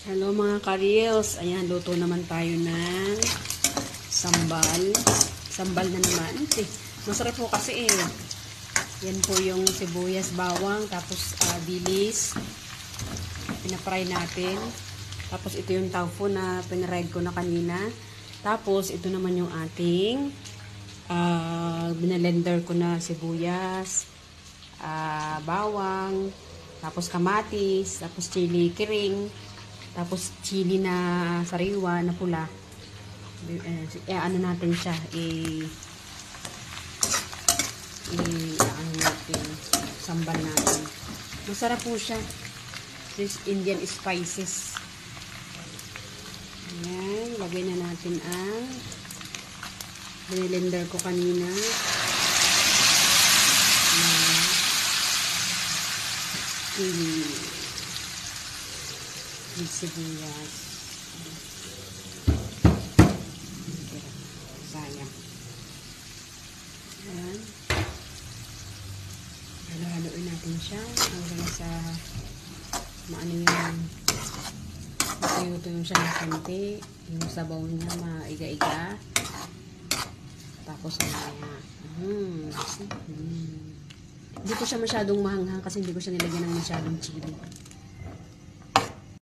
Hello mga ka-reels. Ayan, luto naman tayo ng sambal. Sambal na naman. Masarap po kasi eh. Yan po yung sibuyas, bawang, tapos dilis. Pinapry natin. Tapos ito yung tofu na pinareg ko na kanina. Tapos ito naman yung ating binalender ko na sibuyas, bawang, tapos kamatis, tapos chili kiring, tapos chili na sariwa na pula. Ano natin siya, ano natin, sambal natin. Masarap po siya. This Indian spices. Ayan, lagay na natin ang binilender ko kanina. Chili with sibuyas. Sayang. Ayan. Halo-haloin natin siya hanggang sa maano yung matuyo-tuyo siya ng konti. Yung sabaw niya maiga-iga. Tapos hindi ko siya masyadong mahanghang kasi hindi ko siya nilagyan ng masyadong chili.